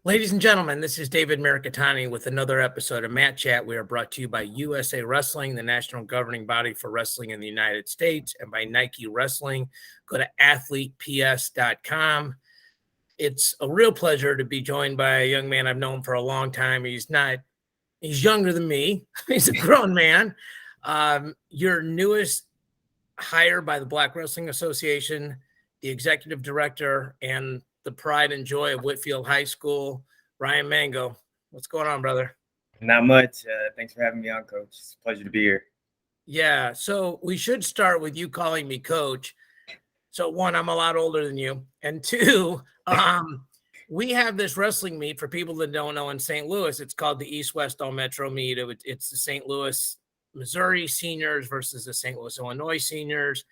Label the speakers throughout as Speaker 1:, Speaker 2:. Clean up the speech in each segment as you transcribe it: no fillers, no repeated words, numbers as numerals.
Speaker 1: Ladies and gentlemen, this is David Maricatani with another episode of MatChat. We are brought to you by USA Wrestling, the national governing body for wrestling in the United States, and by Nike Wrestling. Go to athleteps.com. It's a real pleasure to be joined by a young man I've known for a long time. He's younger than me. He's a grown man. Your newest hire by the Black Wrestling Association, the executive director, and the pride and joy of Whitfield High School, Ryan Mango. What's going on, brother?
Speaker 2: Not much. Thanks for having me on, Coach. It's a pleasure to be here.
Speaker 1: Yeah, so we should start with you calling me Coach. So one, I'm a lot older than you. And two, we have this wrestling meet for people that don't know in St. Louis. It's called the East-West All-Metro meet. It's the St. Louis, Missouri seniors versus the St. Louis, Illinois seniors.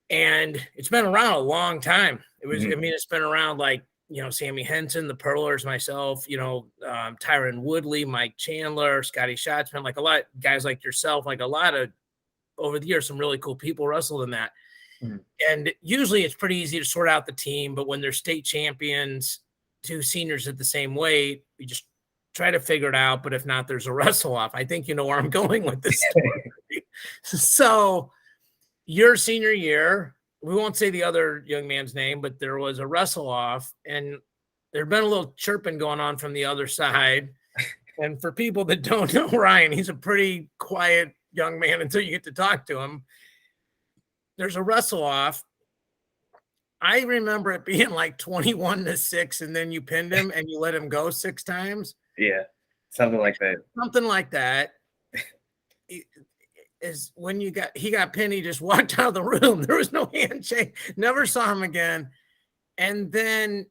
Speaker 1: And it's been around a long time. It's been around like, Sammy Henson, the Pearlers, myself, Tyron Woodley, Mike Chandler, Scotty Schatzman, like a lot of guys like yourself, like a lot of over the years, some really cool people wrestled in that. Mm-hmm. And usually it's pretty easy to sort out the team, but when they're state champions, two seniors at the same weight, we just try to figure it out. But if not, there's a wrestle off. I think you know where I'm going with this story. So your senior year, we won't say the other young man's name, but there was a wrestle off, and there'd been a little chirping going on from the other side. And for people that don't know Ryan, he's a pretty quiet young man until you get to talk to him. There's a wrestle off. I remember it being like 21-6, and then you pinned him and you let him go 6 times.
Speaker 2: Yeah, something like that.
Speaker 1: Something like that. Is when he got pinned, he just walked out of the room. There was no handshake. Never saw him again. And then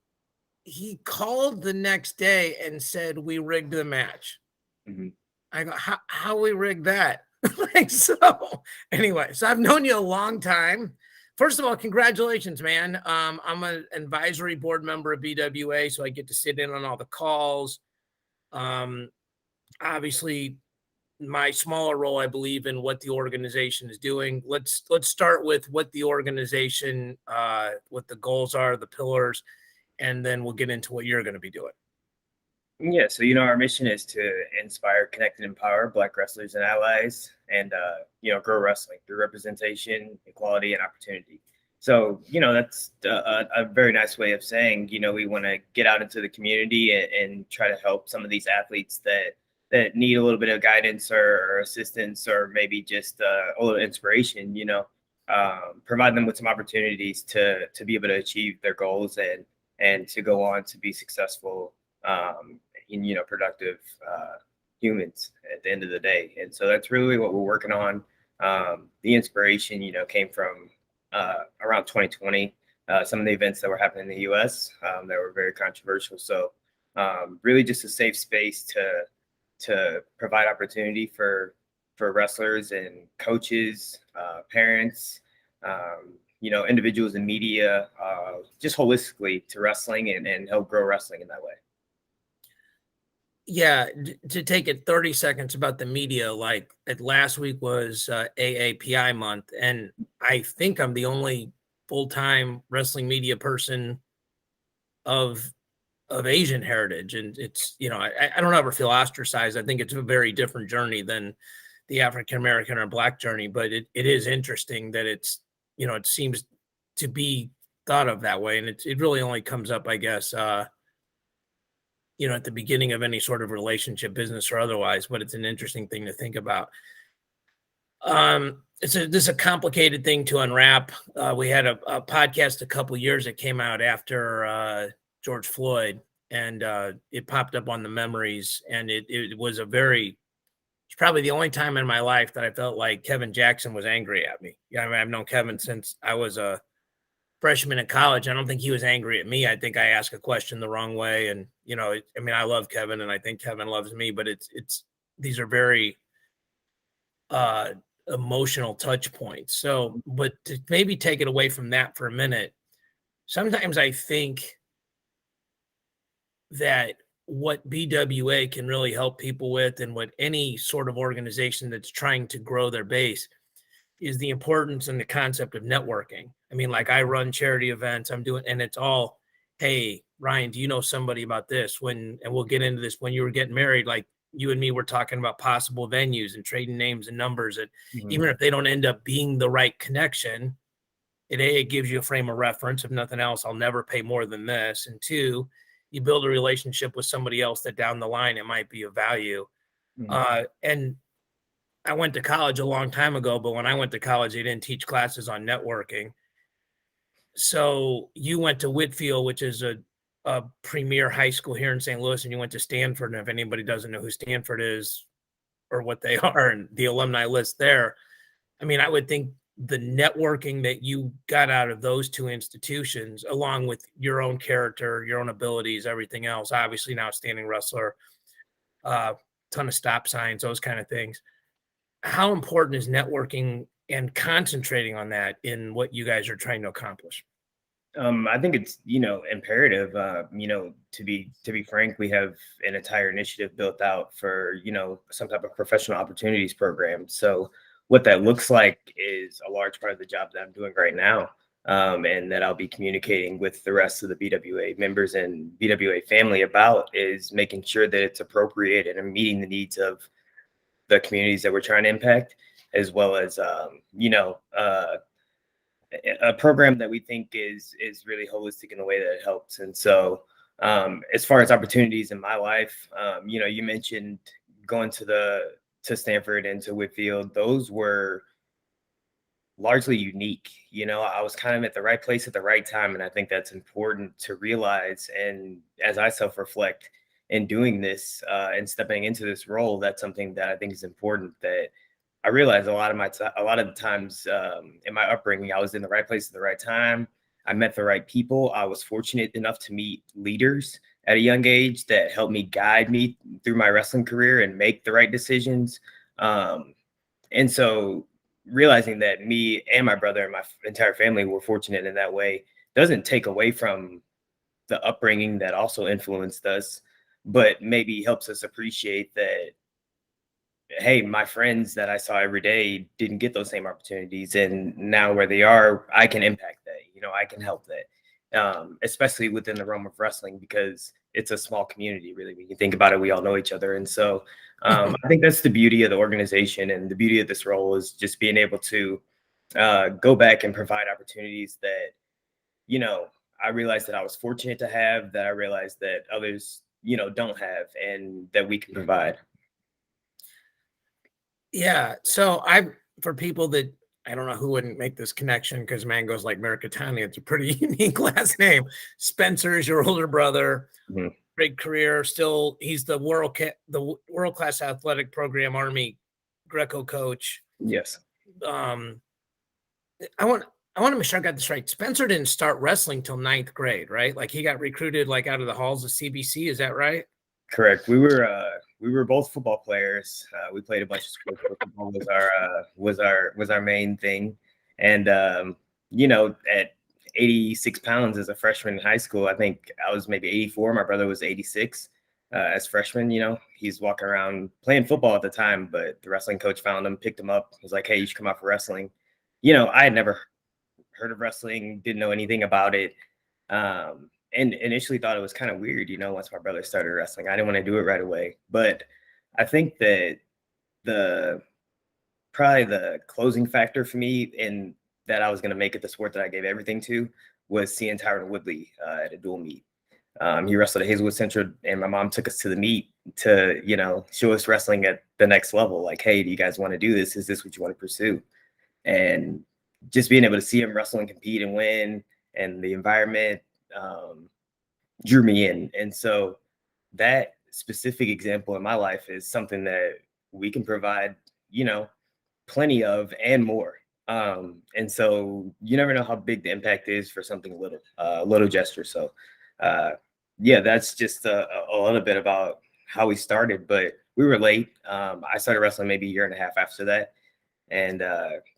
Speaker 1: he called the next day and said, "We rigged the match." Mm-hmm. I go, how we rigged that? Anyway, so I've known you a long time. First of all, congratulations, man. I'm an advisory board member of BWA, so I get to sit in on all the calls. Obviously, my smaller role, I believe, in what the organization is doing. Let's start with what the organization, what the goals are, the pillars, and then we'll get into what you're going to be doing.
Speaker 2: Yeah, so our mission is to inspire, connect, and empower Black wrestlers and allies, and grow wrestling through representation, equality, and opportunity. So that's a very nice way of saying we want to get out into the community and try to help some of these athletes that need a little bit of guidance or assistance, or maybe just a little inspiration, provide them with some opportunities to be able to achieve their goals and to go on to be successful in productive humans at the end of the day. And so that's really what we're working on. The inspiration, came from around 2020, some of the events that were happening in the US that were very controversial. So really just a safe space to provide opportunity for wrestlers and coaches, parents, individuals in media, just holistically to wrestling and help grow wrestling in that way.
Speaker 1: Yeah, to take it 30 seconds about the media, like last week was AAPI month, and I think I'm the only full-time wrestling media person of Asian heritage. And it's, I don't ever feel ostracized. I think it's a very different journey than the African-American or Black journey, but it is interesting that it's, it seems to be thought of that way. And it really only comes up, I guess, at the beginning of any sort of relationship, business or otherwise, but it's an interesting thing to think about. This is a complicated thing to unwrap. We had a podcast a couple years that came out after, George Floyd, and it popped up on the memories, and it was it's probably the only time in my life that I felt like Kevin Jackson was angry at me. Yeah, I've known Kevin since I was a freshman in college. I don't think he was angry at me. I think I asked a question the wrong way, and I love Kevin, and I think Kevin loves me, but these are very emotional touch points. So, but to maybe take it away from that for a minute, sometimes I think that what BWA can really help people with, and what any sort of organization that's trying to grow their base, is the importance and the concept of networking. I mean, like I run charity events, and it's all, hey, Ryan, do you know somebody about this? And we'll get into this, when you were getting married, like you and me were talking about possible venues and trading names and numbers. And even if they don't end up being the right connection, it gives you a frame of reference. If nothing else, I'll never pay more than this. And two, you build a relationship with somebody else that down the line, it might be of value. And I went to college a long time ago, but when I went to college, they didn't teach classes on networking. So you went to Whitfield, which is a premier high school here in St. Louis, and you went to Stanford. And if anybody doesn't know who Stanford is or what they are and the alumni list there, I mean, I would think the networking that you got out of those two institutions, along with your own character, your own abilities, everything else, obviously now standing wrestler, ton of stop signs, those kind of things. How important is networking and concentrating on that in what you guys are trying to accomplish?
Speaker 2: I think it's, imperative, to be frank, we have an entire initiative built out for, some type of professional opportunities program. So what that looks like is a large part of the job that I'm doing right now. And that I'll be communicating with the rest of the BWA members and BWA family about, is making sure that it's appropriate and meeting the needs of the communities that we're trying to impact, as well as, a program that we think is really holistic in the way that it helps. And so, as far as opportunities in my life, you mentioned going to Stanford and to Whitfield. Those were largely unique. I was kind of at the right place at the right time, and I think that's important to realize. And as I self-reflect in doing this and stepping into this role, that's something that I think is important, that I realized a lot of the times in my upbringing, I was in the right place at the right time. I met the right people. I was fortunate enough to meet leaders at a young age that helped me, guide me through my wrestling career and make the right decisions. And so realizing that me and my brother and my entire family were fortunate in that way doesn't take away from the upbringing that also influenced us, but maybe helps us appreciate that, hey, my friends that I saw every day didn't get those same opportunities. And now where they are, I can impact that, I can help that, especially within the realm of wrestling, because it's a small community, really. When you think about it, we all know each other. And so I think that's the beauty of the organization, and the beauty of this role is just being able to go back and provide opportunities that, I realized that I was fortunate to have, that I realized that others, don't have, and that we can provide.
Speaker 1: Yeah. So for people that, I don't know who wouldn't make this connection, because man goes like Mercatani. It's a pretty unique last name. Spencer is your older brother. Great career. Still, he's the world class athletic program Army Greco coach.
Speaker 2: Yes.
Speaker 1: I want to make sure I got this right. Spencer didn't start wrestling till 9th grade, right? Like he got recruited like out of the halls of CBC. Is that right?
Speaker 2: Correct. We were both football players. We played a bunch of sports. Football was our main thing. And at 86 pounds as a freshman in high school, I think I was maybe 84. My brother was 86 as freshman. He's walking around playing football at the time, but the wrestling coach found him, picked him up, was like, "Hey, you should come out for wrestling." I had never heard of wrestling, didn't know anything about it. And initially thought it was kind of weird, once my brother started wrestling. I didn't want to do it right away. But I think that probably the closing factor for me, and that I was going to make it the sport that I gave everything to, was seeing Tyron Woodley at a dual meet. He wrestled at Hazelwood Central, and my mom took us to the meet to, show us wrestling at the next level. Like, hey, do you guys want to do this? Is this what you want to pursue? And just being able to see him wrestle and compete and win, and the environment drew me in. And so that specific example in my life is something that we can provide, plenty of and more. And so you never know how big the impact is for something little, little gesture. So that's just a little bit about how we started, but we were late. I started wrestling maybe a year and a half after that, and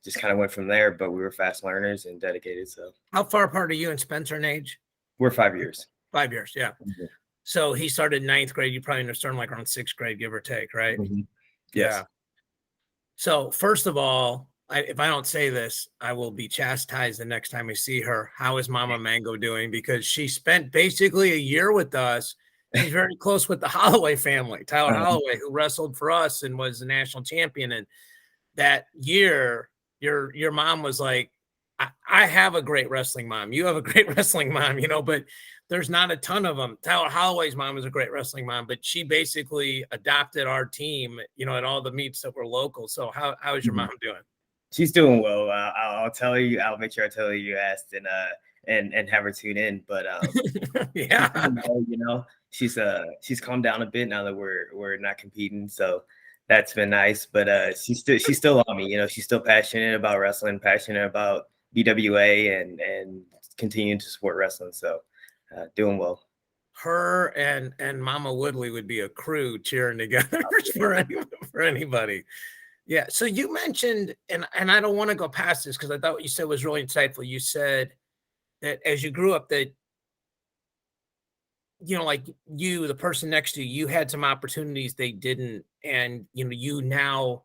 Speaker 2: just kind of went from there. But we were fast learners and dedicated. So
Speaker 1: how far apart are you and Spencer in age?
Speaker 2: We're 5 years.
Speaker 1: 5 years, yeah. Mm-hmm. So he started 9th grade. You probably started like around 6th grade, give or take, right?
Speaker 2: Mm-hmm. Yes.
Speaker 1: Yeah. So first of all, if I don't say this, I will be chastised the next time I see her. How is Mama Mango doing? Because she spent basically a year with us. She's very close with the Holloway family, Tyler Holloway, who wrestled for us and was the national champion. And that year, your mom was like, I have a great wrestling mom. You have a great wrestling mom, but there's not a ton of them. Tyler Holloway's mom is a great wrestling mom, but she basically adopted our team, at all the meets that were local. So how is your mom doing?
Speaker 2: She's doing well. I'll tell you. I'll make sure I tell you asked and have her tune in. But
Speaker 1: yeah,
Speaker 2: she's calmed down a bit now that we're not competing. So that's been nice. But she's still on me. She's still passionate about wrestling, passionate about BWA, and continuing to support wrestling. So doing well.
Speaker 1: Her and Mama Woodley would be a crew cheering together for anybody. Yeah. So you mentioned, and I don't want to go past this because I thought what you said was really insightful. You said that as you grew up, that like you, the person next to you, you had some opportunities they didn't, and you now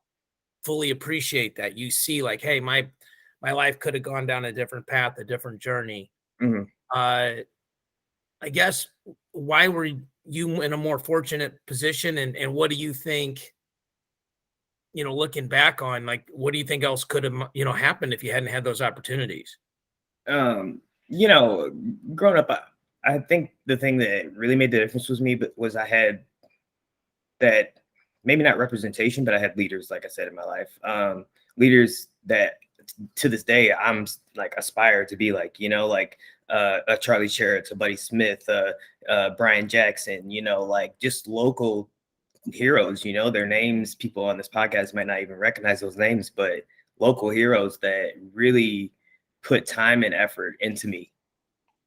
Speaker 1: fully appreciate that. You see, like, hey, my life could have gone down a different path, a different journey.
Speaker 2: Mm-hmm.
Speaker 1: I guess, why were you in a more fortunate position, and what do you think? Looking back on, like, what do you think else could have, happened if you hadn't had those opportunities?
Speaker 2: Growing up, I think the thing that really made the difference was I had that, maybe not representation, but I had leaders, like I said, in my life. Leaders that to this day I'm like aspire to be like, like a Charlie Sherritt, a Buddy Smith, Brian Jackson, like just local heroes. Their names, people on this podcast might not even recognize those names, but local heroes that really put time and effort into me.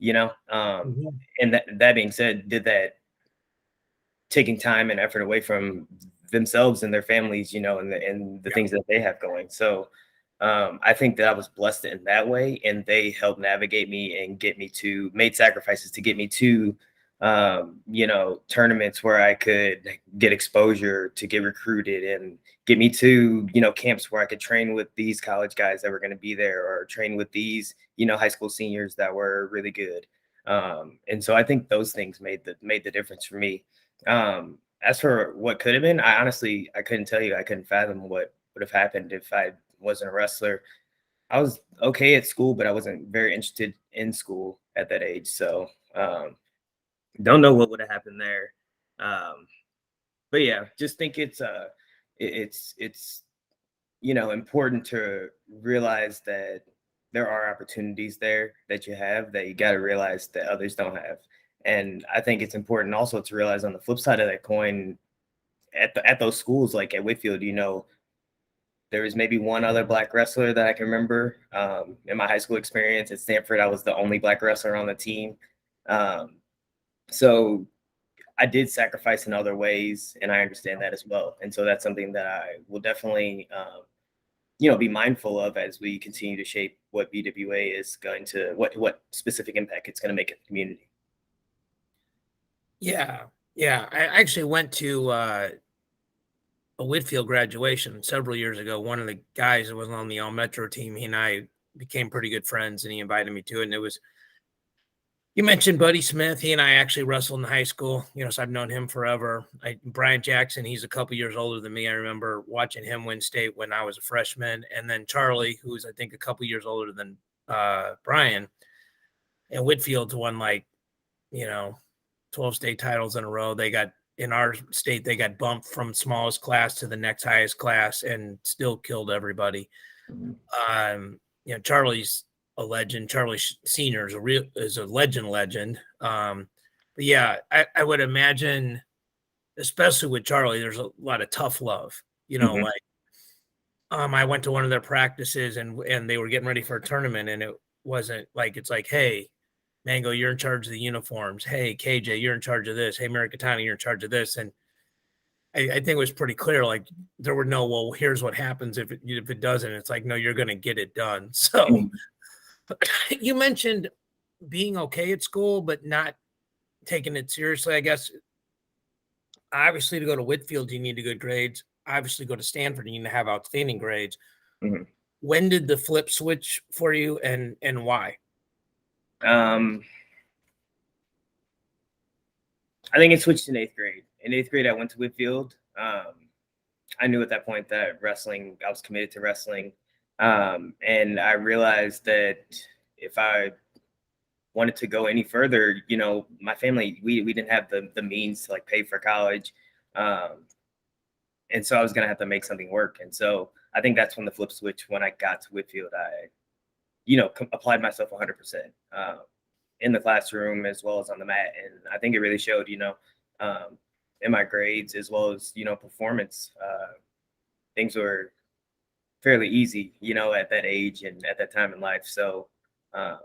Speaker 2: And that being said, did that taking time and effort away from themselves and their families, and the things that they have going. So I think that I was blessed in that way, and they helped navigate me and made sacrifices to get me to tournaments where I could get exposure, to get recruited, and get me to, camps where I could train with these college guys that were going to be there, or train with these, high school seniors that were really good. And so I think those things made the difference for me. As for what could have been, I couldn't tell you. I couldn't fathom what would have happened if I wasn't a wrestler. I was okay at school, but I wasn't very interested in school at that age. So don't know what would have happened there. But yeah, just think it's important to realize that there are opportunities there that you have that you got to realize that others don't have. And I think it's important also to realize on the flip side of that coin, at those schools, like at Whitfield, there was maybe one other Black wrestler that I can remember. In my high school experience at Stanford, I was the only Black wrestler on the team. So I did sacrifice in other ways, and I understand that as well. And so that's something that I will definitely, be mindful of as we continue to shape what BWA is going to, what specific impact it's going to make in the community.
Speaker 1: Yeah. Yeah. I actually went to a Whitfield graduation several years ago. One of the guys that was on the All Metro team, he and I became pretty good friends, and he invited me to it. And it was, you mentioned Buddy Smith. He and I actually wrestled in high school, so I've known him forever. Brian Jackson, he's a couple years older than me. I remember watching him win state when I was a freshman. And then Charlie, who's I think a couple years older than Brian, and Whitfield's won 12 state titles in a row. They got, in our state, they got bumped from smallest class to the next highest class and still killed everybody. Charlie's a legend. Charlie Senior is a legend. But yeah, I would imagine, especially with Charlie, there's a lot of tough love. I went to one of their practices, and they were getting ready for a tournament, and it wasn't like, it's like, hey, Mango, you're in charge of the uniforms. Hey, KJ, you're in charge of this. Hey, Marikatana, you're in charge of this. And I think it was pretty clear, like, there were no, well, here's what happens if it doesn't. It's like, no, you're going to get it done. So you mentioned being okay at school, but not taking it seriously, I guess. Obviously, to go to Whitfield, you need good grades. Obviously, go to Stanford, you need to have outstanding grades.
Speaker 2: Mm-hmm.
Speaker 1: when did the flip switch for you, and why?
Speaker 2: Um, I think it switched in eighth grade. In eighth grade, I went to Whitfield. I knew at that point that I was committed to wrestling. And I realized that if I wanted to go any further, my family, we didn't have the means to like pay for college. Um, and so I was going to have to make something work. And so I think that's when the flip switch, when I got to Whitfield, I, applied myself 100%. In the classroom as well as on the mat. And I think it really showed, um, in my grades as well as, performance. Things were fairly easy, at that age and at that time in life. So uh,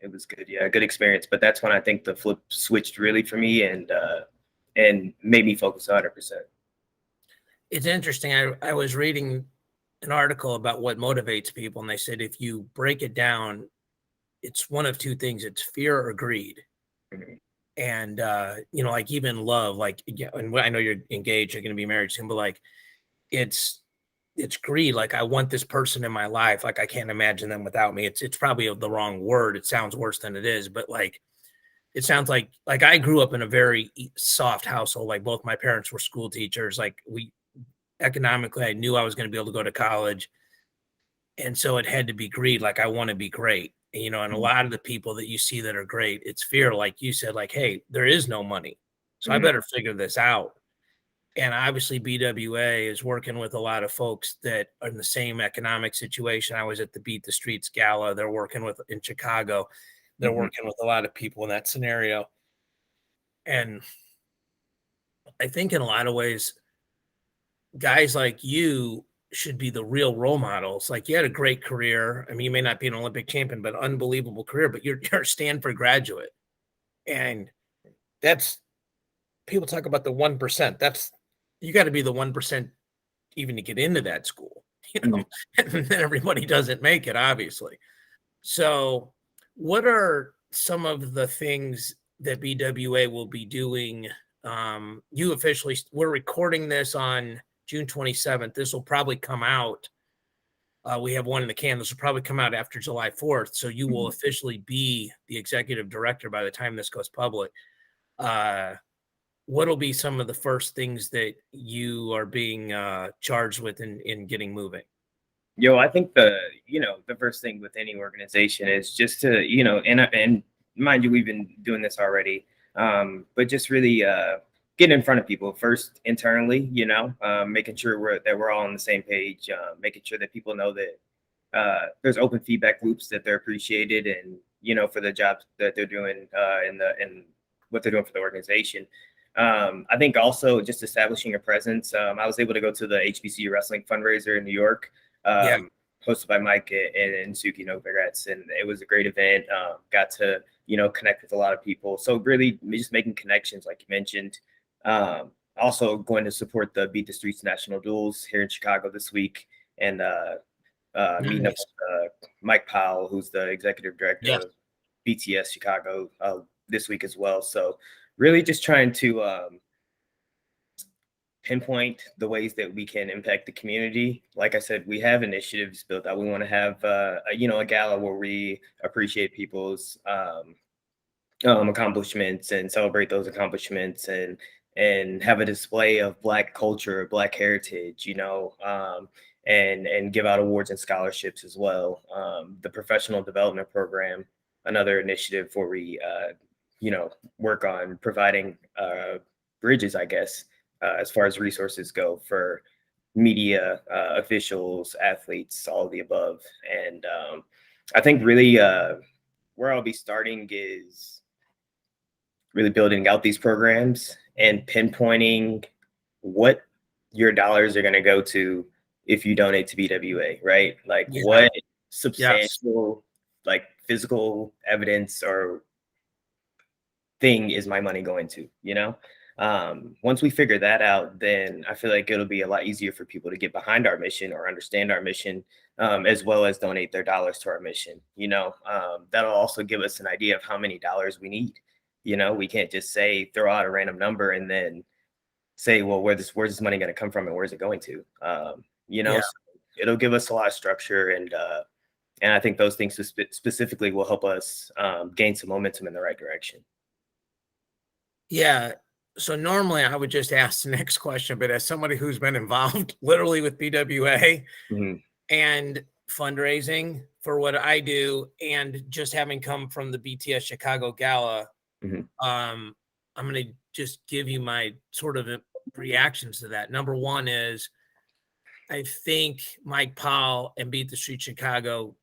Speaker 2: it was good. Yeah, a good experience. But that's when I think the flip switched really for me and made me focus 100%.
Speaker 1: It's interesting. I was reading an article about what motivates people, and they said if you break it down, it's one of two things: it's fear or greed.
Speaker 2: Mhm.
Speaker 1: And like even love, like, yeah, and I know you're engaged, you're going to be married soon, but like it's it's greed. Like, I want this person in my life. Like, I can't imagine them without me. It's probably the wrong word. It sounds worse than it is, but like it sounds like I grew up in a very soft household. Like, both my parents were school teachers. Like, we economically, I knew I was going to be able to go to college, and so it had to be greed. Like, I want to be great. And a lot of the people that you see that are great, it's fear. Like you said, like, hey, there is no money, so I
Speaker 2: Mhm.
Speaker 1: better figure this out. And obviously BWA is working with a lot of folks that are in the same economic situation. I was at the Beat the Streets Gala. They're working with in Chicago. They're
Speaker 2: Mhm.
Speaker 1: working with a lot of people in that scenario. And I think in a lot of ways, guys like you should be the real role models. Like, you had a great career. I mean, you may not be an Olympic champion, but unbelievable career, but you're a Stanford graduate. And that's, people talk about the 1%. That's, you got to be the 1% even to get into that school,
Speaker 2: Mhm.
Speaker 1: and then everybody doesn't make it, obviously. So, what are some of the things that BWA will be doing? You officially, we're recording this on June 27th. This will probably come out. We have one in the can. This will probably come out after July 4th. So, you will
Speaker 2: Mhm.
Speaker 1: officially be the executive director by the time this goes public. Uh, What'll be some of the first things that you are being charged with in getting moving?
Speaker 2: Yo, I think the first thing with any organization is just to, and mind you, we've been doing this already, but just really get in front of people first internally, making sure we're all on the same page, making sure that people know that there's open feedback loops, that they're appreciated, and for the jobs that they're doing in what they're doing for the organization. I think also just establishing a presence. I was able to go to the HBCU wrestling fundraiser in New York,
Speaker 1: Yeah.
Speaker 2: hosted by Mike and Suki Novogratz, and it was a great event. Got to connect with a lot of people. So really, just making connections, like you mentioned. Also going to support the Beat the Streets National Duels here in Chicago this week, and meeting up
Speaker 1: Nice.
Speaker 2: with Mike Powell, who's the executive director
Speaker 1: Yes.
Speaker 2: of Bts Chicago, this week as well. So really just trying to pinpoint the ways that we can impact the community. Like I said, we have initiatives built out. We want to have a gala where we appreciate people's accomplishments and celebrate those accomplishments, and have a display of Black culture, Black heritage, and give out awards and scholarships as well. The professional development program, another initiative where we work on providing bridges, I guess, as far as resources go for media, officials, athletes, all of the above. And I think really where I'll be starting is really building out these programs and pinpointing what your dollars are going to go to if you donate to BWA, right? Like,
Speaker 1: Yeah.
Speaker 2: what
Speaker 1: Yes.
Speaker 2: substantial, like, physical evidence or thing is my money going to, once we figure that out, then I feel like it'll be a lot easier for people to get behind our mission or understand our mission, as well as donate their dollars to our mission. That'll also give us an idea of how many dollars we need. We can't just say, throw out a random number and then say, well, where's this money going to come from and where's it going to?
Speaker 1: Yeah.
Speaker 2: it'll give us a lot of structure, and I think those things specifically will help us gain some momentum in the right direction.
Speaker 1: Yeah. So normally I would just ask the next question, but as somebody who's been involved literally with BWA
Speaker 2: Mhm.
Speaker 1: and fundraising for what I do, and just having come from the Bts Chicago Gala,
Speaker 2: Mhm.
Speaker 1: I'm going to just give you my sort of reactions to that. Number one is I think Mike Powell and Beat the Street Chicago,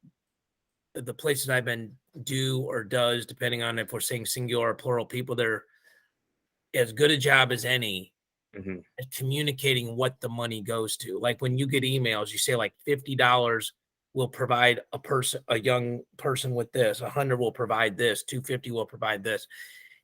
Speaker 1: the places I've been do or does, depending on if we're saying singular or plural people, they're as good a job as any
Speaker 2: Mhm.
Speaker 1: at communicating what the money goes to. Like when you get emails, you say like $50 will provide a young person with this, 100 will provide this, 250 will provide this.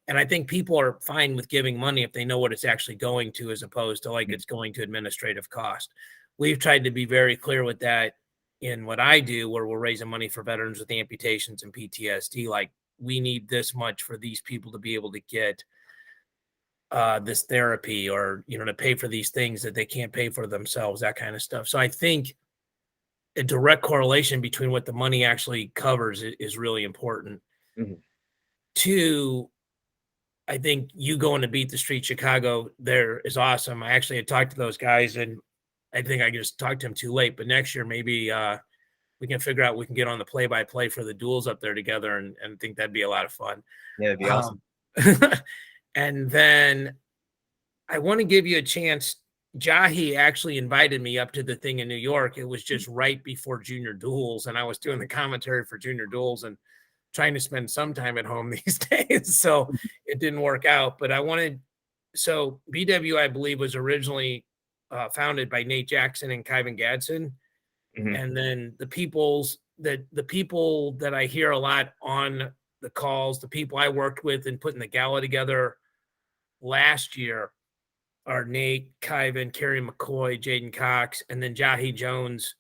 Speaker 1: And I think people are fine with giving money if they know what it's actually going to, as opposed to like it's going to administrative cost. We've tried to be very clear with that in what I do, where we're raising money for veterans with amputations and PTSD. Like we need this much for these people to be able to get this therapy, or to pay for these things that they can't pay for themselves, that kind of stuff. So I think a direct correlation between what the money actually covers is really important.
Speaker 2: Mhm.
Speaker 1: Two, I think you going to Beat the Street Chicago there is awesome. I actually had talked to those guys, and I think I just talked to them too late. But next year, maybe we can figure out we can get on the play-by-play for the duels up there together, and I think that'd be a lot of fun.
Speaker 2: Yeah, it'd be awesome.
Speaker 1: And then I want to give you a chance. Jahi actually invited me up to the thing in New York. It was just right before Junior Duels, and I was doing the commentary for Junior Duels and trying to spend some time at home these days. So it didn't work out. But so BW, I believe, was originally founded by Nate Jackson and Kyvan Gadsden.
Speaker 2: Mhm.
Speaker 1: And then the people that I hear a lot on the calls, the people I worked with in putting the gala together last year, are Nate, Kyvan, Kerry McCoy, Jaden Cox, and then Jahi Jones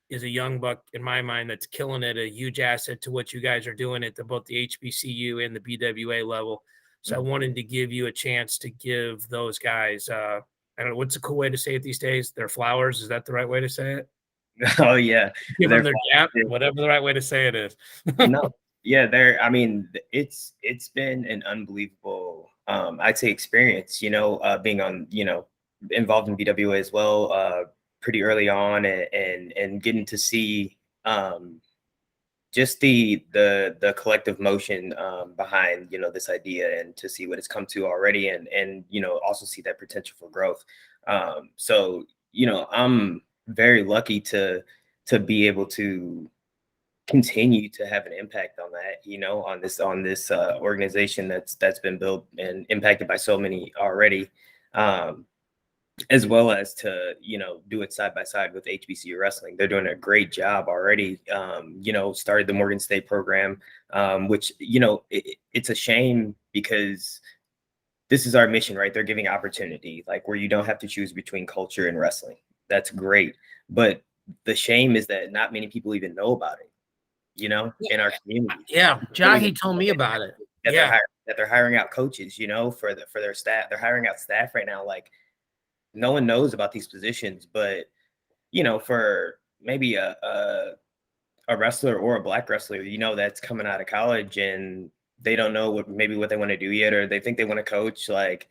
Speaker 1: is a young buck in my mind that's killing it, a huge asset to what you guys are doing at both the HBCU and the BWA level. So I wanted to give you a chance to give those guys, I don't know, what's a cool way to say it these days? Their flowers. Is that the right way to say it?
Speaker 2: Oh yeah,
Speaker 1: Give them
Speaker 2: they're
Speaker 1: their gap, whatever the right way to say it is.
Speaker 2: no, yeah, I mean, it's been an unbelievable, I'd say, experience. Being on, involved in BWA as well, pretty early on, and getting to see just the collective motion behind this idea, and to see what it's come to already, and also see that potential for growth. So I'm very lucky to be able to continue to have an impact on that, on this organization that's been built and impacted by so many already, as well as to do it side by side with HBCU wrestling. They're doing a great job already. Started the Morgan State program, which it's a shame, because this is our mission, right? They're giving opportunity, like, where you don't have to choose between culture and wrestling. That's great, but the shame is that not many people even know about it, in our community.
Speaker 1: Yeah, Jahi told me about it.
Speaker 2: That
Speaker 1: Yeah.
Speaker 2: they're hiring out coaches, for their staff. They're hiring out staff right now. Like, no one knows about these positions, but for maybe a wrestler or a black wrestler, that's coming out of college, and they don't know what they want to do yet, or they think they want to coach. Like,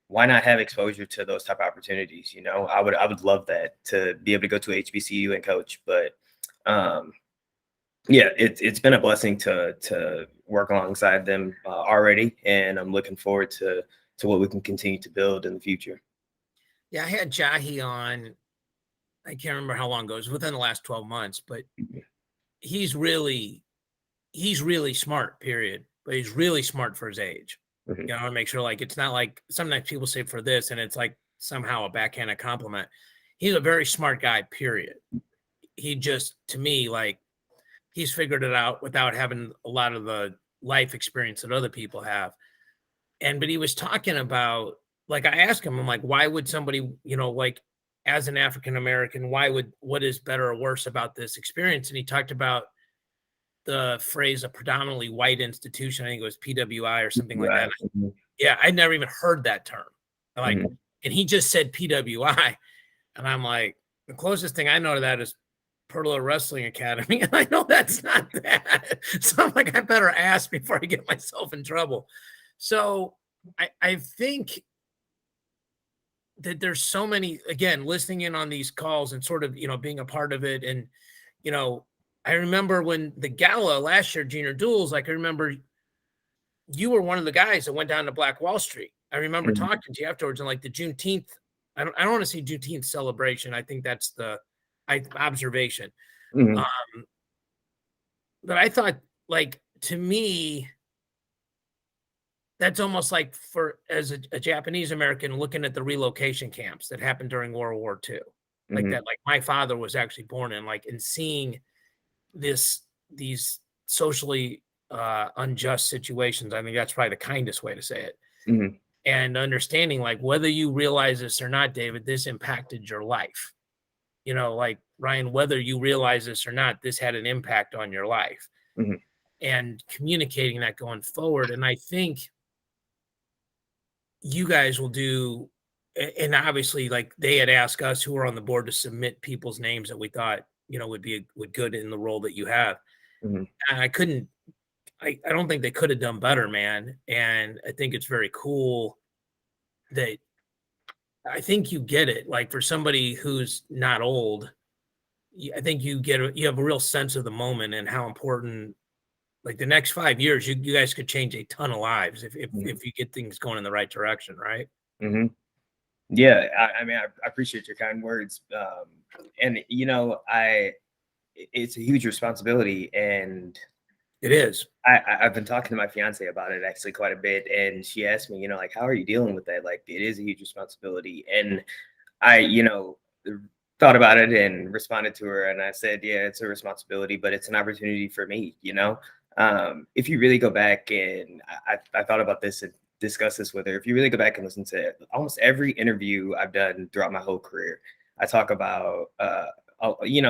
Speaker 2: why not have exposure to those type of opportunities? I would love that, to be able to go to HBCU and coach. But yeah, it's been a blessing to work alongside them already, and I'm looking forward to what we can continue to build in the future.
Speaker 1: Yeah, I had Jahi on, I can't remember how long ago. It was within the last 12 months, but he's really smart, period. But he's really smart for his age.
Speaker 2: Mhm.
Speaker 1: I want to make sure, like, it's not like sometimes people say for this and it's like somehow a backhanded compliment. He's a very smart guy, period. He just, to me, like, he's figured it out without having a lot of the life experience that other people have. But he was talking about, like, I asked him, I'm like, why would somebody, like, as an African American, what is better or worse about this experience? And he talked about the phrase a predominantly white institution. I think it was PWI or something like that.
Speaker 2: Mhm.
Speaker 1: Yeah, I'd never even heard that term. Like,
Speaker 2: Mhm.
Speaker 1: and he just said PWI, and I'm like, The closest thing I know to that is Perla Wrestling Academy, and I know that's not that. So I'm like, I better ask before I get myself in trouble. So I think that there's so many, again, listening in on these calls and sort of, being a part of it. And, I remember when the gala last year, Junior Duels, like I remember you were one of the guys that went down to Black Wall Street. I remember
Speaker 2: Mhm.
Speaker 1: talking to you afterwards, and like the Juneteenth, I don't want to say Juneteenth celebration. I think that's the observation.
Speaker 2: Mhm.
Speaker 1: Um, but I thought, like, to me, that's almost like for as a Japanese American looking at the relocation camps that happened during World War II, like
Speaker 2: Mhm.
Speaker 1: that. Like my father was actually born in, like, and seeing these socially unjust situations. I think that's probably the kindest way to say it.
Speaker 2: Mhm.
Speaker 1: And understanding, like, whether you realize this or not, David, this impacted your life. Like Ryan, whether you realize this or not, this had an impact on your life,
Speaker 2: Mhm.
Speaker 1: and communicating that going forward. And I think you guys will do, and obviously, like they had asked us who were on the board to submit people's names that we thought, would good in the role that you have.
Speaker 2: Mhm.
Speaker 1: And I don't think they could have done better, man. And I think it's very cool that I think you get it. Like for somebody who's not old, I think you have a real sense of the moment and how important, like the next 5 years, you guys could change a ton of lives if
Speaker 2: Mhm.
Speaker 1: if you get things going in the right direction, right?
Speaker 2: Mhm. Yeah, I mean, I appreciate your kind words. And it's a huge responsibility, and
Speaker 1: It is.
Speaker 2: I've been talking to my fiance about it actually quite a bit, and she asked me, like, how are you dealing with that? Like, it is a huge responsibility, and I, thought about it and responded to her, and I said, yeah, it's a responsibility, but it's an opportunity for me. If you really go back, and I thought about this and discussed this with her. If you really go back and listen to almost every interview I've done throughout my whole career, I talk about,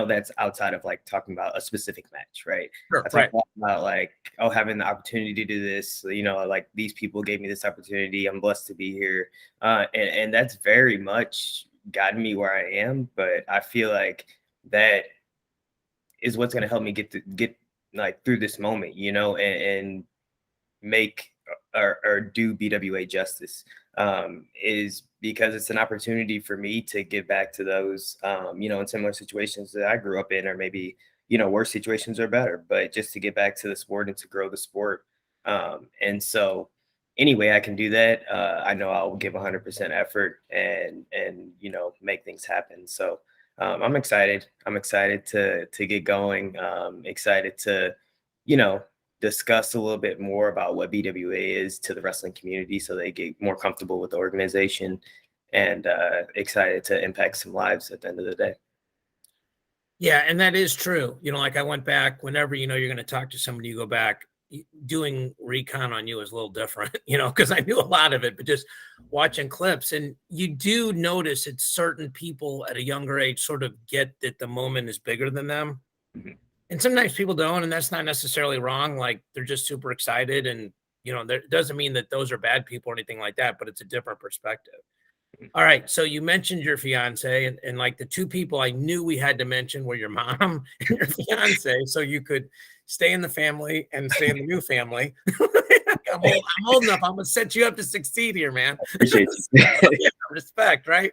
Speaker 2: that's outside of like talking about a specific match, right?
Speaker 1: Sure,
Speaker 2: I talk
Speaker 1: right.
Speaker 2: about like, oh, having the opportunity to do this, like these people gave me this opportunity. I'm blessed to be here. And that's very much gotten me where I am. But I feel like that is what's going to help me get like through this moment, and make or do BWA justice, is because it's an opportunity for me to give back to those, in similar situations that I grew up in, or maybe, worse situations are better, but just to get back to the sport and to grow the sport. And so any way I can do that, I know I'll give 100% effort and, make things happen. So I'm excited. I'm excited to get going. Excited to, you know, discuss a little bit more about what BWA is to the wrestling community so they get more comfortable with the organization, and excited to impact some lives at the end of the day.
Speaker 1: Yeah, and that is true. Like I went back whenever you're going to talk to somebody, you go back. Doing recon on you is a little different, because I knew a lot of it, but just watching clips, and you do notice that certain people at a younger age sort of get that the moment is bigger than them.
Speaker 2: Mhm.
Speaker 1: And sometimes people don't, and that's not necessarily wrong. Like they're just super excited, and that doesn't mean that those are bad people or anything like that, but it's a different perspective. All right. So you mentioned your fiance, and like the two people I knew we had to mention were your mom and your fiance, so you could stay in the family and stay in the new family. I'm old enough. I'm gonna set you up to succeed here, man.
Speaker 2: Appreciate
Speaker 1: So,
Speaker 2: you.
Speaker 1: yeah, respect, right?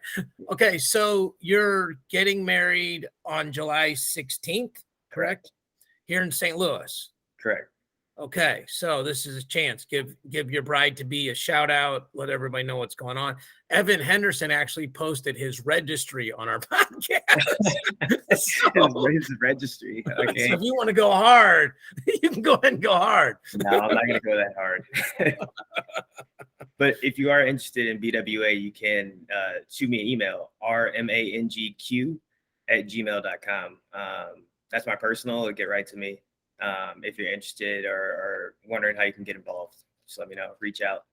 Speaker 1: Okay, so you're getting married on July 16th,
Speaker 2: Correct.
Speaker 1: correct? Here in St. Louis.
Speaker 2: Correct.
Speaker 1: Okay, so this is a chance. Give your bride to be a shout out. Let everybody know what's going on. Evan Henderson actually posted his registry on our podcast. So,
Speaker 2: His registry.
Speaker 1: so
Speaker 2: Okay.
Speaker 1: if you want to go hard, you can go ahead and go hard.
Speaker 2: No, I'm not gonna go that hard. But if you are interested in BWA, you can shoot me an email, rmangq@gmail.com. That's my personal. Get right to me. If you're interested or wondering how you can get involved, just let me know. Reach out.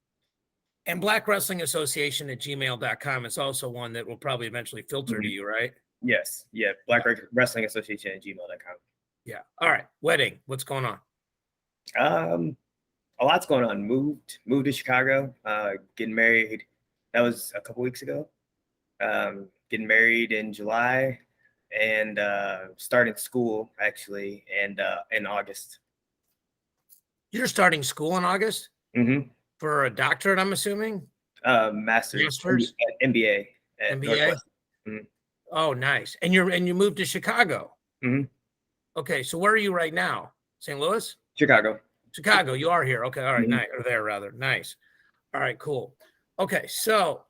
Speaker 1: And Black Wrestling Association at gmail.com is also one that will probably eventually filter to
Speaker 2: Mhm.
Speaker 1: you, right?
Speaker 2: Yes. Yeah.
Speaker 1: Yeah.
Speaker 2: Wrestling Association at gmail.com.
Speaker 1: Yeah. All right. Wedding. What's going on?
Speaker 2: A lot's going on. Moved to Chicago. Getting married. That was a couple weeks ago. Getting married in July. and starting school actually, and in August.
Speaker 1: You're starting school in August
Speaker 2: Mm-hmm.
Speaker 1: for a doctorate, I'm assuming?
Speaker 2: Master's
Speaker 1: Masters?
Speaker 2: MBA at
Speaker 1: MBA?
Speaker 2: Northwestern. Mm-hmm.
Speaker 1: Oh, nice. And you moved to Chicago.
Speaker 2: Mm-hmm.
Speaker 1: Okay, so where are you right now? St. Louis?
Speaker 2: Chicago.
Speaker 1: Chicago. You are here. Okay, all right,
Speaker 2: Mm-hmm.
Speaker 1: nice. Or there rather. Nice. All right, cool. Okay, so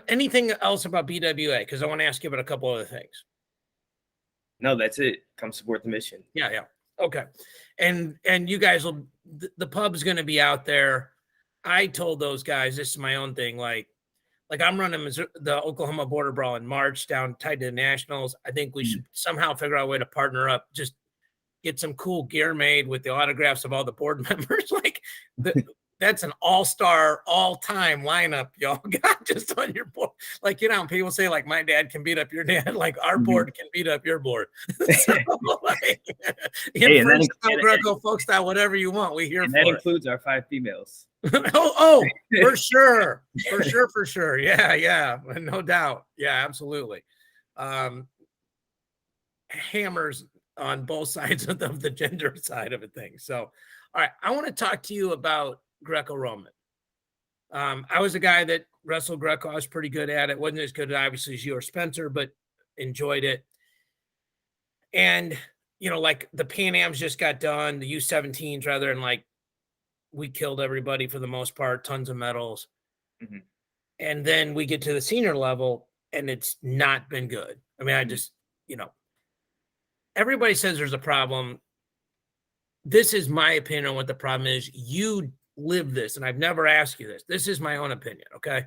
Speaker 1: anything else about BWA? Because I want to ask you about a couple other things.
Speaker 2: No, that's it. Come support the mission.
Speaker 1: Yeah. Okay. And you guys will the pub's going to be out there. I told those guys this is my own thing. Like I'm running the Oklahoma Border Brawl in March down tied to the Nationals. I think we should somehow figure out a way to partner up. Just get some cool gear made with the autographs of all the board members. Like that's an all-star, all-time lineup y'all got just on your board. Like, people say like my dad can beat up your dad, like our board can beat up your board. So, like, Greco, folk style, whatever you want, we here for
Speaker 2: that
Speaker 1: it.
Speaker 2: includes our 5 females.
Speaker 1: oh, for sure. Yeah, no doubt. Yeah, absolutely. Hammers on both sides of the gender side of a thing. So, all right, I want to talk to you about Greco-Roman. I was a guy that wrestled Greco. I was pretty good at it. Wasn't as good, obviously, as you or Spencer, but enjoyed it. And, like the Pan Ams just got done, the U17s rather, and like we killed everybody for the most part, tons of medals.
Speaker 2: Mm-hmm.
Speaker 1: And then we get to the senior level and it's not been good. I mean, I just, everybody says there's a problem. This is my opinion on what the problem is. You live this, and I've never asked you this. This is my own opinion, okay?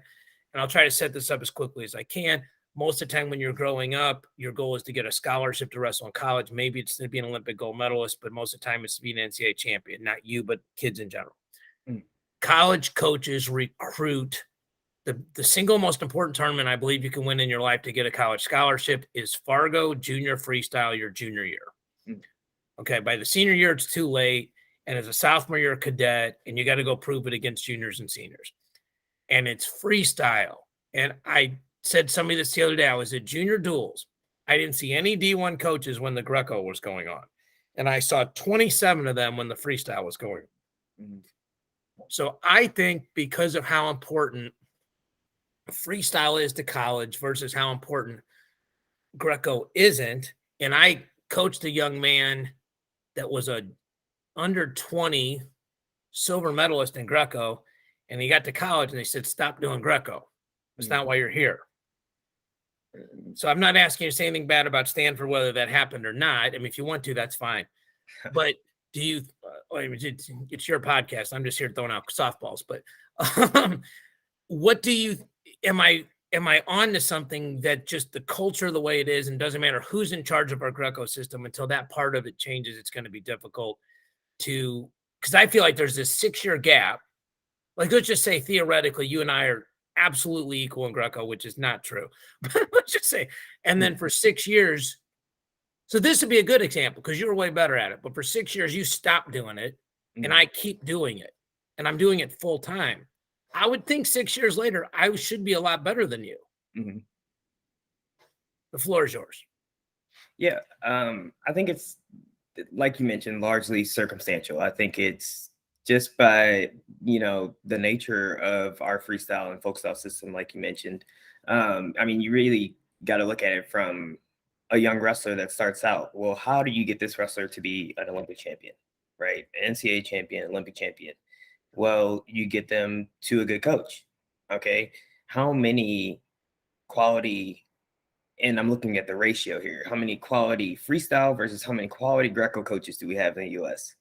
Speaker 1: And I'll try to set this up as quickly as I can. Most of the time when you're growing up, your goal is to get a scholarship to wrestle in college. Maybe it's to be an Olympic gold medalist, but most of the time it's to be an NCAA champion, not you, but kids in general. Mm. College coaches recruit. The single most important tournament I believe you can win in your life to get a college scholarship is Fargo Junior Freestyle your junior year. Mm. Okay, by the senior year, it's too late. And as a sophomore, you're a cadet, and you got to go prove it against juniors and seniors. And it's freestyle. And I said somebody this the other day, I was at junior duels. I didn't see any D1 coaches when the Greco was going on. And I saw 27 of them when the freestyle was going on. Mm. So I think because of how important freestyle is to college versus how important Greco isn't, and I coached a young man that was a under 20 silver medalist in Greco, and he got to college and they said, stop doing Greco. It's not why you're here. So I'm not asking you to say anything bad about Stanford, whether that happened or not. I mean, if you want to, that's fine. But do you, it's your podcast. I'm just here throwing out softballs, but what do you, am I on to something that just the culture the way it is, and doesn't matter who's in charge of our Greco system until that part of it changes, it's going to be difficult to, because I feel like there's this 6-year gap. Like, let's just say theoretically, you and I are absolutely equal in Greco, which is not true. But let's just say, and then for 6 years, so this would be a good example because you were way better at it. But for 6 years, you stopped doing it, and I keep doing it, and I'm doing it full time. I would think 6 years later, I should be a lot better than you. Mm-hmm. The floor is yours.
Speaker 2: Yeah, I think it's, like you mentioned, largely circumstantial. I think it's just by, the nature of our freestyle and folk style system, like you mentioned. I mean, you really got to look at it from a young wrestler that starts out. Well, how do you get this wrestler to be an Olympic champion, right? An NCAA champion, Olympic champion. Well, you get them to a good coach. Okay. How many quality, and I'm looking at the ratio here, how many quality freestyle versus how many quality Greco coaches do we have in the US?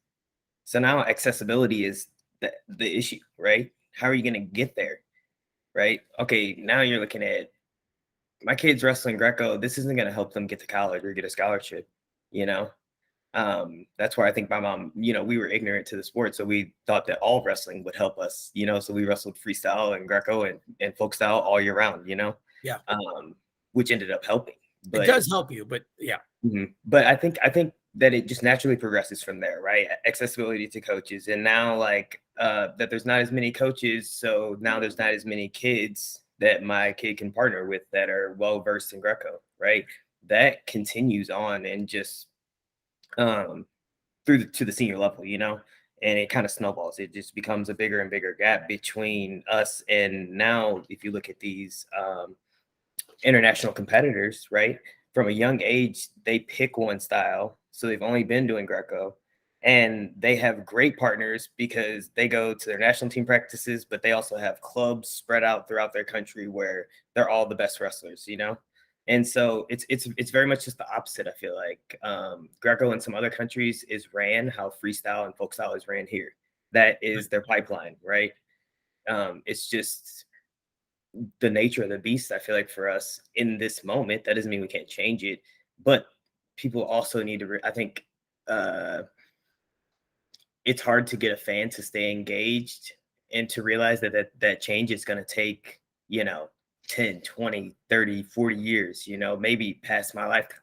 Speaker 2: So now accessibility is the issue, right? How are you going to get there? Right. Okay. Now you're looking at my kids wrestling Greco. This isn't going to help them get to college or get a scholarship, That's where I think my mom, we were ignorant to the sport. So we thought that all wrestling would help us, so we wrestled freestyle and Greco and folk style all year round,
Speaker 1: Yeah.
Speaker 2: Which ended up helping.
Speaker 1: But it does help you, but yeah.
Speaker 2: Mm-hmm. But I think that it just naturally progresses from there, right? Accessibility to coaches. And now that there's not as many coaches. So now there's not as many kids that my kid can partner with that are well versed in Greco, right? That continues on and just um to the senior level, and it kind of snowballs. It just becomes a bigger and bigger gap between us. And now, if you look at these international competitors, right, from a young age, they pick one style. So they've only been doing Greco, and they have great partners because they go to their national team practices, but they also have clubs spread out throughout their country where they're all the best wrestlers. And so it's very much just the opposite. I feel like Greco in some other countries is ran how freestyle and folk style is ran here. That is their pipeline, right? It's just the nature of the beast. I feel like for us in this moment, that doesn't mean we can't change it, but people also need to. I think it's hard to get a fan to stay engaged and to realize that change is going to take 10, 20, 30, 40 years, maybe past my lifetime,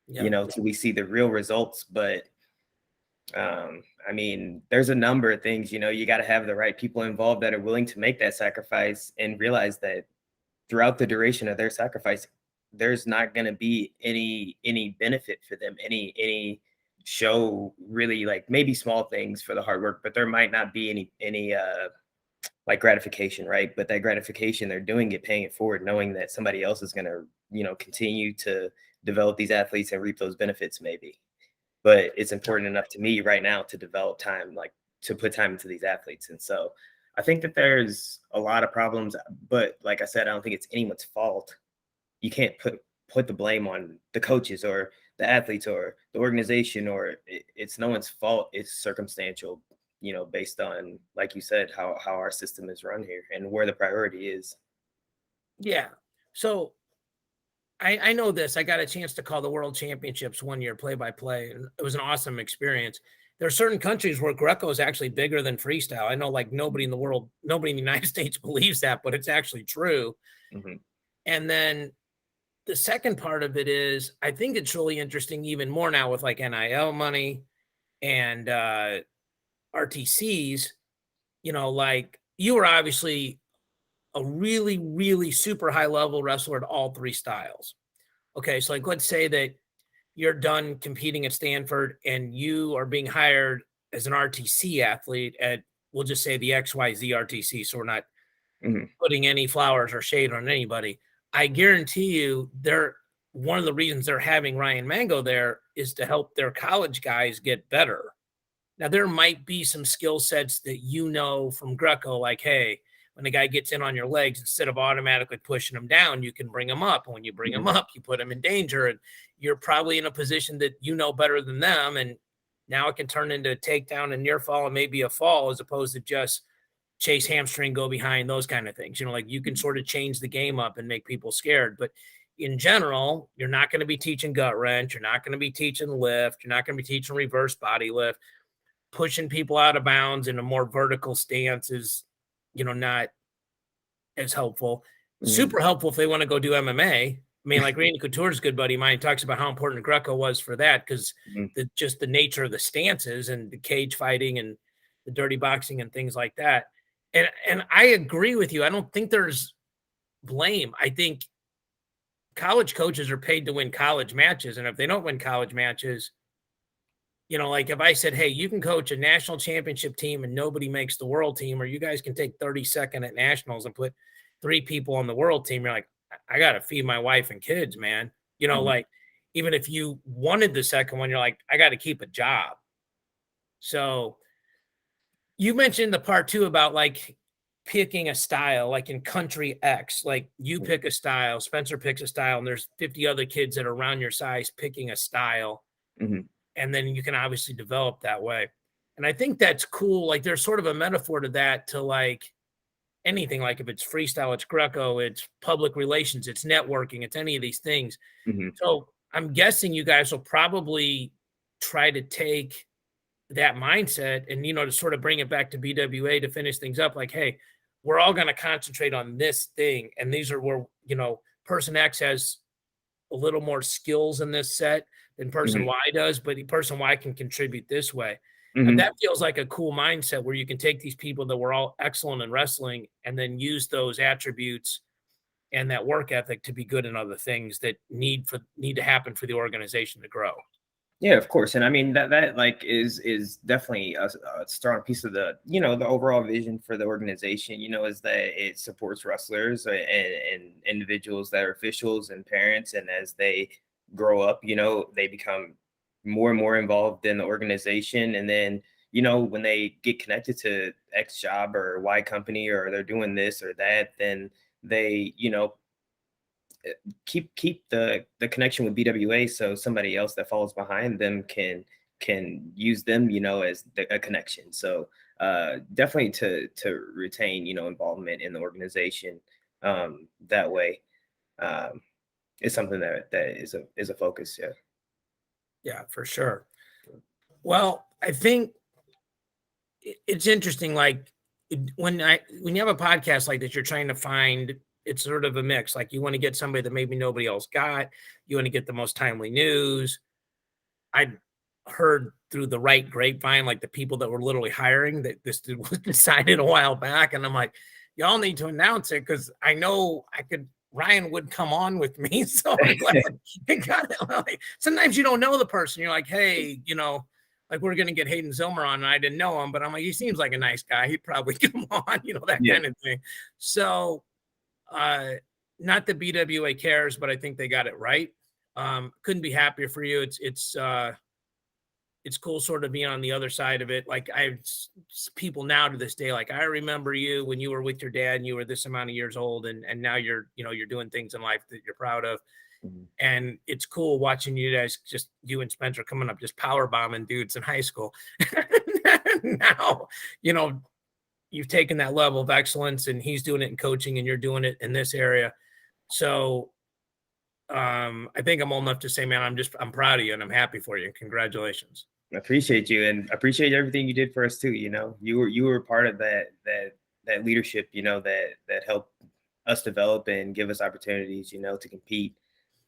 Speaker 2: till we see the real results. But I mean, there's a number of things, you got to have the right people involved that are willing to make that sacrifice and realize that throughout the duration of their sacrifice, there's not going to be any benefit for them, any show, really, like maybe small things for the hard work, but there might not be any like gratification, right? But that gratification, they're doing it, paying it forward, knowing that somebody else is going to continue to develop these athletes and reap those benefits, maybe. But it's important enough to me right now to develop time, like to put time into these athletes. And so I think that there's a lot of problems, but like I said, I don't think it's anyone's fault. You can't put the blame on the coaches or the athletes or the organization, or it's no one's fault. It's circumstantial, based on, like you said, how our system is run here and where the priority is.
Speaker 1: Yeah. So I know this. I got a chance to call the World Championships one year, play by play, and it was an awesome experience. There are certain countries where Greco is actually bigger than freestyle. I know, like nobody in the world, nobody in the United States believes that, but it's actually true.
Speaker 2: Mm-hmm.
Speaker 1: And then the second part of it is, I think it's really interesting, even more now with like NIL money and RTCs. Like you were obviously a really, really super high level wrestler at all three styles. Okay, so like let's say that you're done competing at Stanford and you are being hired as an RTC athlete at, we'll just say the XYZ RTC. So we're not putting any flowers or shade on anybody. I guarantee you one of the reasons they're having Ryan Mango there is to help their college guys get better. Now, there might be some skill sets that from Greco, like, hey, when the guy gets in on your legs, instead of automatically pushing him down, you can bring him up. And when you bring him up, you put him in danger. And you're probably in a position that you know better than them. And now it can turn into a takedown and near fall and maybe a fall, as opposed to just chase hamstring, go behind, those kind of things. Like you can sort of change the game up and make people scared. But in general, you're not going to be teaching gut wrench. You're not going to be teaching lift. You're not going to be teaching reverse body lift. Pushing people out of bounds in a more vertical stance is, not as helpful. Super helpful if they want to go do MMA. I mean, like Randy Couture's good buddy of mine talks about how important Greco was for that, because just the nature of the stances and the cage fighting and the dirty boxing and things like that. And I agree with you. I don't think there's blame. I think college coaches are paid to win college matches. And if they don't win college matches, like if I said, hey, you can coach a national championship team and nobody makes the world team, or you guys can take 32nd at nationals and put 3 people on the world team, you're like, I got to feed my wife and kids, man. Like even if you wanted the second one, you're like, I got to keep a job. So you mentioned the part too about like picking a style, like in country X, like you pick a style, Spencer picks a style, and there's 50 other kids that are around your size picking a style. And then you can obviously develop that way. And I think that's cool. Like there's sort of a metaphor to that, to like anything, like if it's freestyle, it's Greco, it's public relations, it's networking, it's any of these things. So I'm guessing you guys will probably try to take that mindset and, to sort of bring it back to BWA to finish things up. Like, hey, we're all going to concentrate on this thing. And these are where, person X has a little more skills in this set than person Y does, but person Y can contribute this way. And that feels like a cool mindset where you can take these people that were all excellent in wrestling and then use those attributes and that work ethic to be good in other things that need to happen for the organization to grow.
Speaker 2: Yeah, of course. And I mean that like is definitely a strong piece of the, the overall vision for the organization, is that it supports wrestlers and individuals that are officials and parents. And as they grow up, they become more and more involved in the organization. And then, when they get connected to X job or Y company, or they're doing this or that, then they, keep the connection with BWA, so somebody else that follows behind them can use them, as a connection. So definitely to retain, involvement in the organization that way is something that is a focus. Yeah.
Speaker 1: Yeah, for sure. Well, I think it's interesting. Like when you have a podcast like this, you're trying to find, it's sort of a mix. Like you want to get somebody that maybe nobody else got. You want to get the most timely news. I heard through the right grapevine, like the people that were literally hiring, that this was decided a while back, and I'm like, y'all need to announce it because I know Ryan would come on with me. So I'm glad he got it. Like, sometimes you don't know the person. You're like, hey, like we're gonna get Hayden Zilmer on, and I didn't know him, but I'm like, he seems like a nice guy. He'd probably come on, that
Speaker 2: Yeah.
Speaker 1: kind of thing. So not that BWA cares, but I think they got it right. Couldn't be happier for you. It's cool sort of being on the other side of it. Like people now to this day, like I remember you when you were with your dad and you were this amount of years old, and now you're doing things in life that you're proud of.
Speaker 2: Mhm.
Speaker 1: And it's cool watching you guys, just you and Spencer coming up, just power bombing dudes in high school. Now, you've taken that level of excellence, and he's doing it in coaching and you're doing it in this area. So I think I'm old enough to say, man, I'm proud of you and I'm happy for you. Congratulations.
Speaker 2: I appreciate you, and appreciate everything you did for us too. You were part of that leadership, that helped us develop and give us opportunities, to compete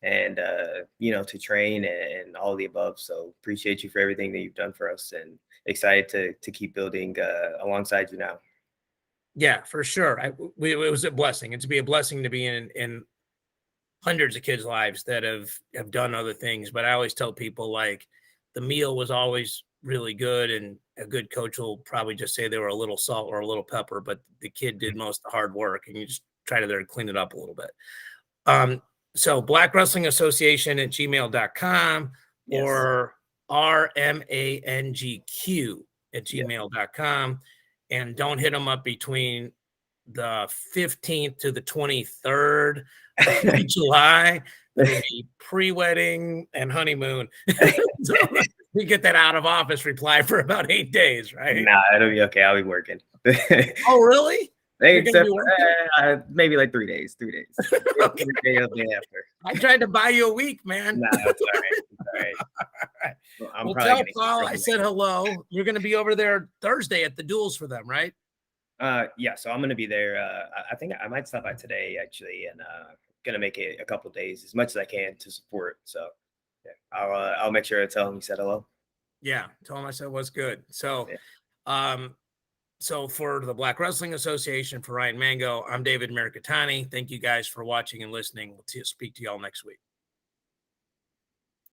Speaker 2: and to train and all of the above. So appreciate you for everything that you've done for us, and excited to keep building alongside you now.
Speaker 1: Yeah, for sure. It was a blessing. It's be a blessing to be in hundreds of kids' lives that have done other things. But I always tell people, like, the meal was always really good, and a good coach will probably just say they were a little salt or a little pepper, but the kid did most of the hard work, and you just try to there to clean it up a little bit. So Black Wrestling Association at gmail.com
Speaker 2: Yes.
Speaker 1: or RMANGQ at gmail.com. And don't hit them up between the 15th to the 23rd of July. There'll be pre-wedding and honeymoon. So you get that out of office reply for about 8 days, right?
Speaker 2: Nah, it'll be okay. I'll be working.
Speaker 1: Oh, really?
Speaker 2: Except maybe like 3 days. 3 days.
Speaker 1: Okay.
Speaker 2: Day after.
Speaker 1: I tried to buy you a week, man.
Speaker 2: Nah, it's all right. It's all right.
Speaker 1: Well, tell Paul I said hello. You're going to be over there Thursday at the duels for them, right?
Speaker 2: Yeah, so I'm gonna be there. I think I might stop by today actually, and gonna make it a couple days, as much as I can to support. So yeah, I'll make sure to tell him you said hello.
Speaker 1: Yeah, tell him I said what's good. So,
Speaker 2: Yeah.
Speaker 1: So for the Black Wrestling Association, for Ryan Mango, I'm David Mercatani. Thank you guys for watching and listening. We'll speak to y'all next week.